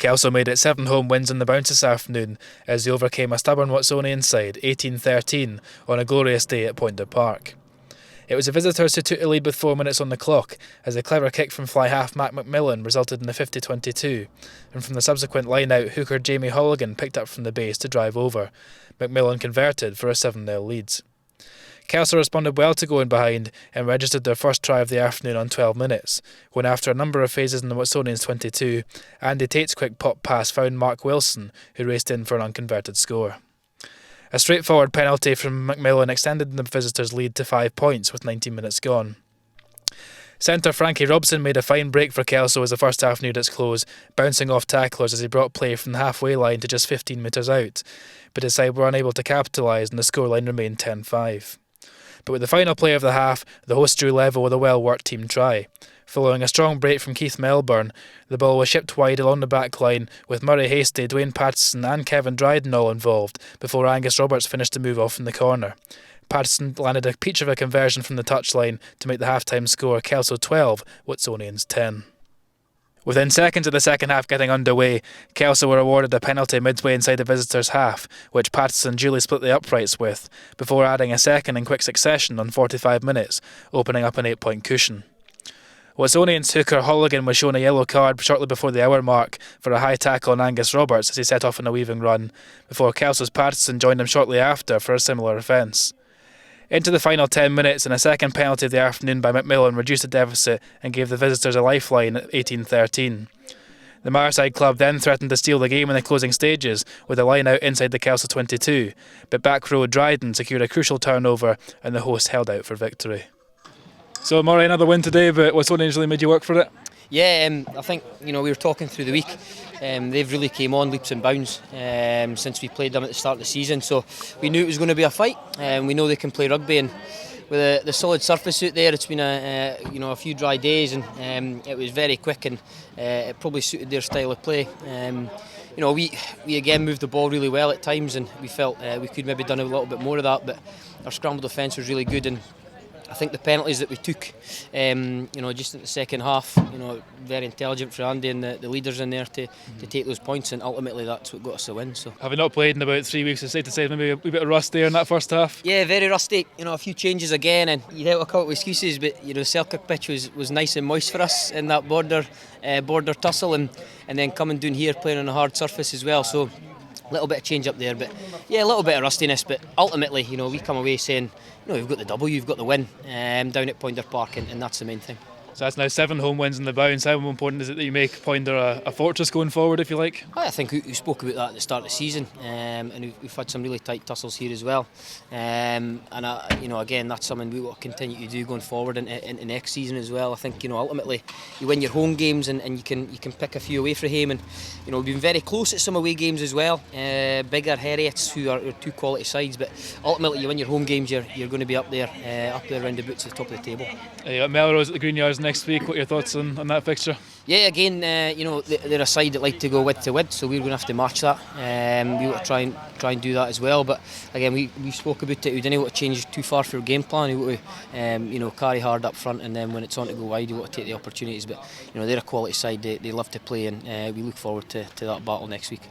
Kelso made it 7 home wins on the bounce this afternoon as they overcame a stubborn Watsonian side 18-13 on a glorious day at Poynder Park. It was the visitors who took the lead with 4 minutes on the clock as a clever kick from fly half Mac McMillan resulted in the 50-22, and from the subsequent line-out hooker Jamie Holligan picked up from the base to drive over. McMillan converted for a 7-0 lead. Kelso responded well to going behind and registered their first try of the afternoon on 12 minutes, when after a number of phases in the Watsonians 22, Andy Tate's quick pop pass found Mark Wilson, who raced in for an unconverted score. A straightforward penalty from McMillan extended the visitors' lead to 5 points with 19 minutes gone. Centre Frankie Robson made a fine break for Kelso as the first half neared its close, bouncing off tacklers as he brought play from the halfway line to just 15 metres out, but his side were unable to capitalise and the scoreline remained 10-5. But with the final play of the half, the hosts drew level with a well-worked team try. Following a strong break from Keith Melbourne, the ball was shipped wide along the back line with Murray Hastie, Dwayne Patterson and Kevin Dryden all involved before Angus Roberts finished the move off in the corner. Patterson landed a peach of a conversion from the touchline to make the half-time score Kelso 12, Watsonians 10. Within seconds of the second half getting underway, Kelso were awarded a penalty midway inside the visitors' half, which Patterson duly split the uprights with, before adding a second in quick succession on 45 minutes, opening up an 8-point cushion. Watsonians hooker Holligan was shown a yellow card shortly before the hour mark for a high tackle on Angus Roberts as he set off on a weaving run, before Kelso's Patterson joined him shortly after for a similar offence. Into the final 10 minutes, and a second penalty of the afternoon by McMillan reduced the deficit and gave the visitors a lifeline at 18-13. The Marside club then threatened to steal the game in the closing stages with a line out inside the Kelso 22, but back row Dryden secured a crucial turnover and the hosts held out for victory. So Murray, another win today, but Watsonians really made you work for it? Yeah, I think we were talking through the week. They've really came on leaps and bounds since we played them at the start of the season. So we knew it was going to be a fight. We know they can play rugby, and with the solid surface out there, it's been a few dry days, and it was very quick, and it probably suited their style of play. We again moved the ball really well at times, and we felt we could maybe done a little bit more of that. But our scramble defence was really good, and I think the penalties that we took, just in the second half, very intelligent for Andy and the leaders in there to take those points, and ultimately that's what got us the win. So, having not played in about 3 weeks, it's safe to say maybe a wee bit of rust there in that first half. Yeah, very rusty. A few changes again, and you had a couple of excuses, but the Selkirk pitch was nice and moist for us in that border tussle, and then coming down here playing on a hard surface as well. So, a little bit of change up there, but yeah, a little bit of rustiness. But ultimately, we come away saying, we've got the double, you've got the win down at Poynder Park, and that's the main thing. So that's now 7 home wins in the bounce. How important is it that you make Poynder a fortress going forward, if you like? I think we spoke about that at the start of the season, and we've had some really tight tussles here as well. Again, that's something we will continue to do going forward in next season as well. I think ultimately you win your home games, and you can pick a few away from home, and we've been very close at some away games as well. Bigger Heriots, who are two quality sides, but ultimately you win your home games, you're going to be up there around the boots at the top of the table. You got Melrose at the Green Yards next week. What are your thoughts on that fixture? Yeah, again, they're a side that like to go width to width, so we're going to have to match that. We want to try and do that as well. But again, we spoke about it. We didn't want to change too far for our game plan. We want to carry hard up front, and then when it's on to go wide, we want to take the opportunities. But they're a quality side. They love to play, and we look forward to that battle next week.